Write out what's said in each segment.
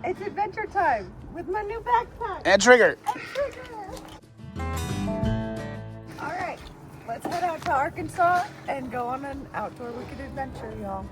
It's adventure time with my new backpack. And Trigger. And Trigger. All right, let's head out to Arkansas and go on an outdoor wicked adventure, y'all.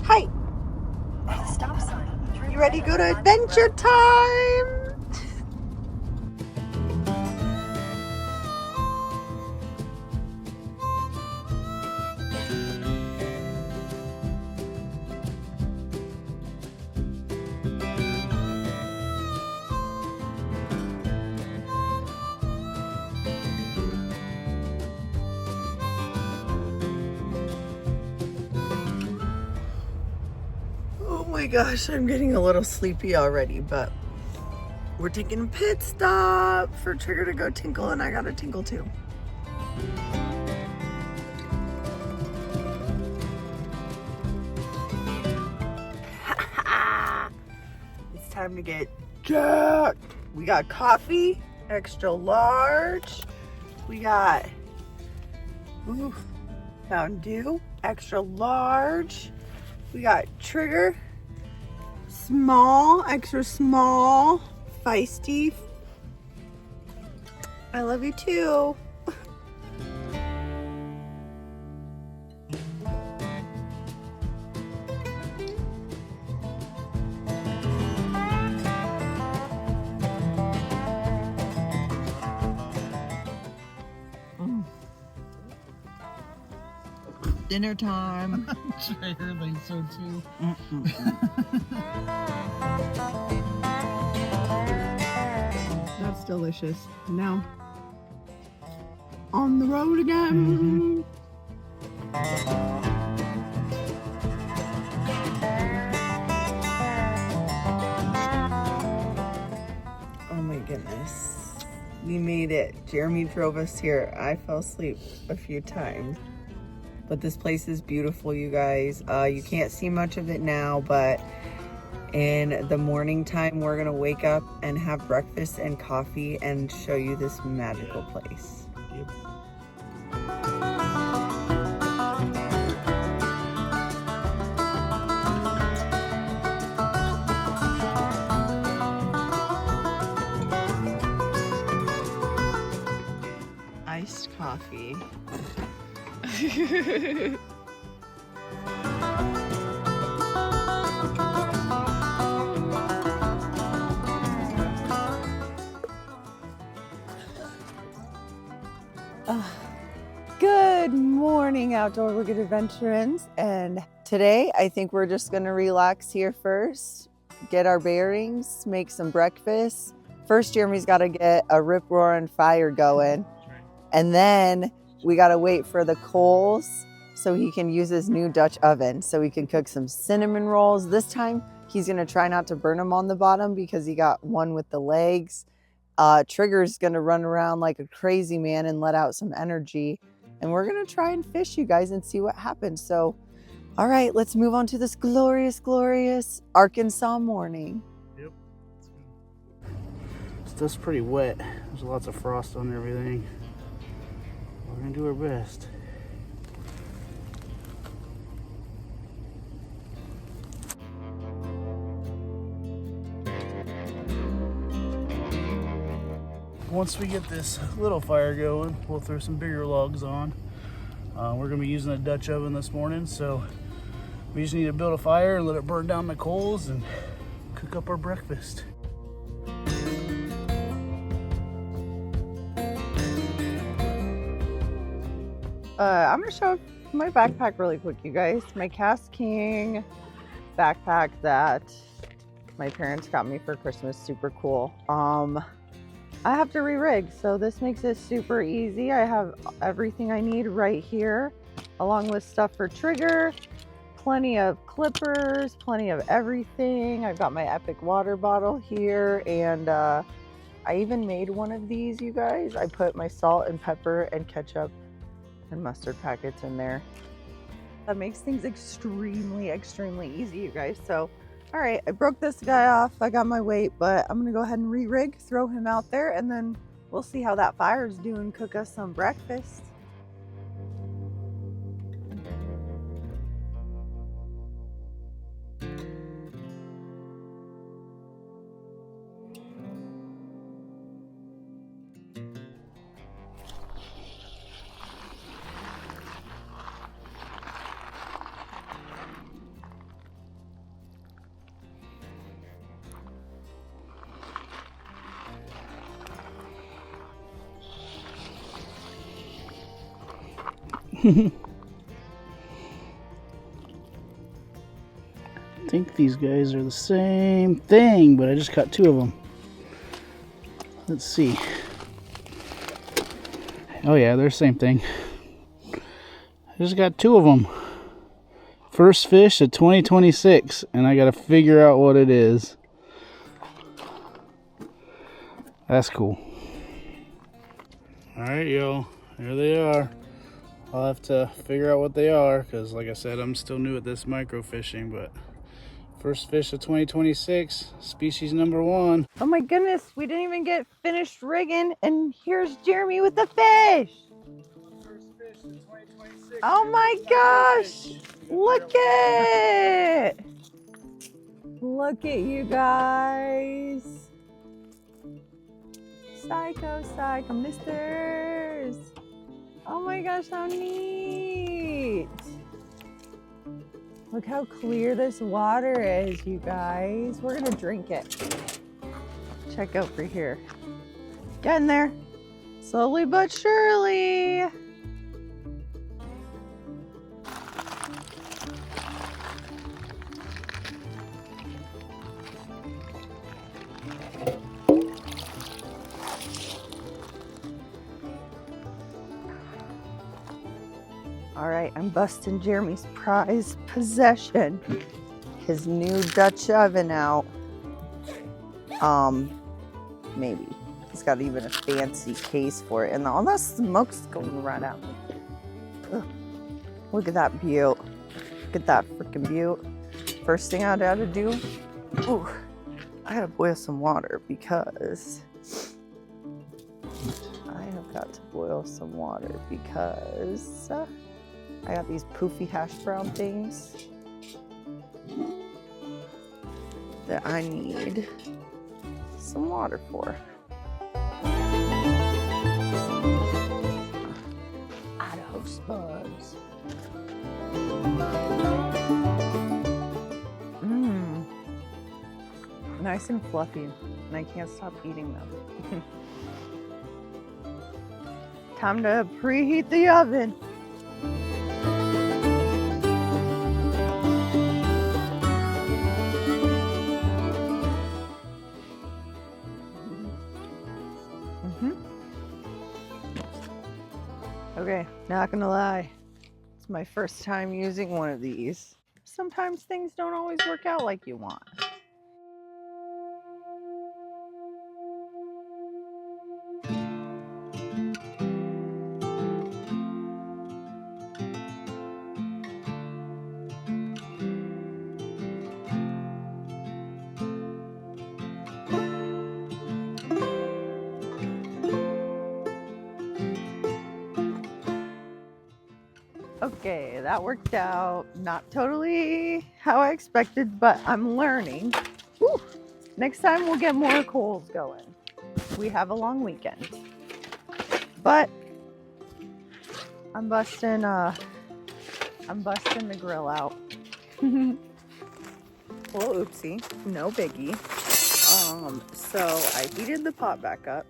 Hi. At the stop sign. You ready to go to adventure time? Oh my gosh, I'm getting a little sleepy already, but we're taking a pit stop for Trigger to go tinkle, and I gotta tinkle too. It's time to get jacked. We got coffee, extra large. We got Mountain Dew, extra large. We got Trigger, small, extra small, feisty. I love you too. Dinner time. I heard like so too. That's delicious. Now, on the road again. Oh my goodness. We made it. Jeremy drove us here. I fell asleep a few times. But this place is beautiful, you guys. You can't see much of it now, but in the morning time, we're gonna wake up and have breakfast and coffee and show you this magical place. Yep. Iced coffee. Good morning, outdoor wicked adventurers. And today I think we're just gonna relax here first, get our bearings, make some breakfast. First, Jeremy's got to get a rip-roaring fire going, and then we got to wait for the coals so he can use his new Dutch oven so he can cook some cinnamon rolls. This time he's going to try not to burn them on the bottom because he got one with the legs. Trigger's going to run around like a crazy man and let out some energy. And we're going to try and fish, you guys, and see what happens. So, all right, let's move on to this glorious, glorious Arkansas morning. Yep. Stuff's pretty wet. There's lots of frost on everything. We're gonna do our best. Once we get this little fire going, we'll throw some bigger logs on. We're gonna be using a Dutch oven this morning, so we just need to build a fire and let it burn down the coals and cook up our breakfast. I'm gonna show my backpack really quick, you guys. My Cast King backpack that my parents got me for Christmas. Super cool. I have to re-rig, so this makes it super easy. I have everything I need right here, along with stuff for Trigger, plenty of clippers, plenty of everything. I've got my Epic water bottle here, and I even made one of these, you guys. I put my salt and pepper and ketchup and mustard packets in there. That makes things extremely, extremely easy, you guys. So, all right, I broke this guy off. I got my weight, but I'm gonna go ahead and re-rig, throw him out there, and then we'll see how that fire's doing, cook us some breakfast. I think these guys are the same thing, but I just caught 2 of them. Let's see. Oh yeah, they're the same thing. I just got 2 of them. First fish of 2026, and I gotta figure out what it is. That's cool. Alright, y'all, here they are. I'll have to figure out what they are, because like I said, I'm still new at this micro fishing, but first fish of 2026, species number 1. Oh my goodness, we didn't even get finished rigging, and here's Jeremy with the fish. First fish of 2026. Oh my gosh, look at it. Look at you guys. Psycho misters. Oh my gosh, how neat. Look how clear this water is, you guys. We're gonna drink it. Check over here. Getting there. Slowly but surely. All right, I'm busting Jeremy's prized possession. His new Dutch oven out. Maybe. He's got even a fancy case for it. And all that smoke's going right out. Ugh. Look at that beaut. Look at that freaking beaut. First thing I gotta do, ooh, I gotta boil some water because I got these poofy hash brown things that I need some water for. Idaho spuds. Nice and fluffy, and I can't stop eating them. Time to preheat the oven. Okay, not gonna lie, it's my first time using one of these. Sometimes things don't always work out like you want. Okay, that worked out. Not totally how I expected, but I'm learning. Whew. Next time we'll get more coals going. We have a long weekend. But I'm busting the grill out. Well, oopsie, no biggie. So I heated the pot back up.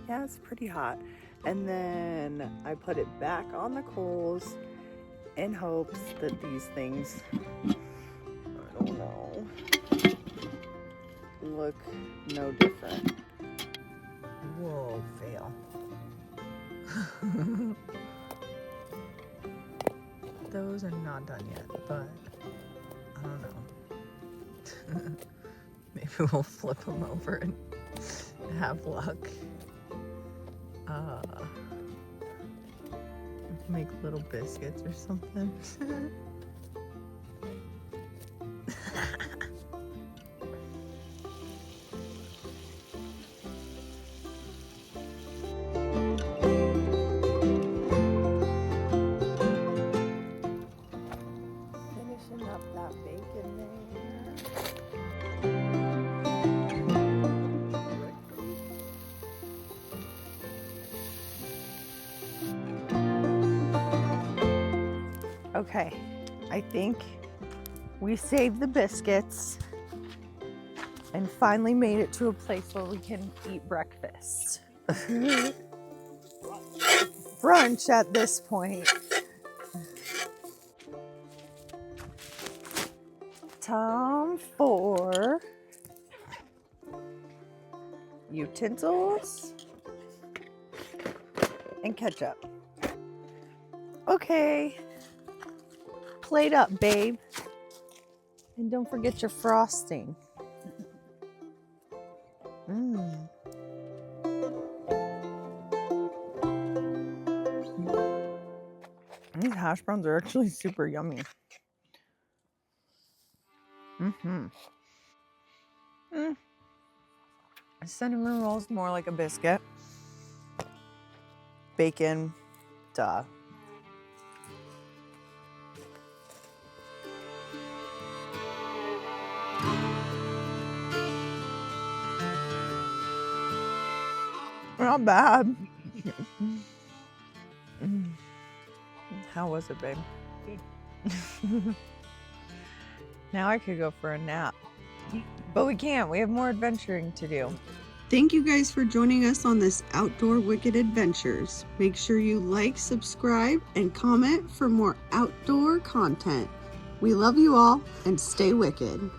Yeah, it's pretty hot. And then I put it back on the coals in hopes that these things, I don't know, look no different. Whoa, fail. Those are not done yet, but I don't know. Maybe we'll flip them over and have luck. Make little biscuits or something. Finishing up that bacon there. Okay, I think we saved the biscuits and finally made it to a place where we can eat breakfast. Brunch at this point. time for utensils and ketchup. Okay, plate up, babe. And don't forget your frosting. These hash browns are actually super yummy. Cinnamon rolls more like a biscuit. Bacon, duh. Not bad. How was it, babe? Now I could go for a nap. But we can't. We have more adventuring to do. Thank you guys for joining us on this Outdoor Wicked Adventures. Make sure you like, subscribe, and comment for more outdoor content. We love you all and stay wicked.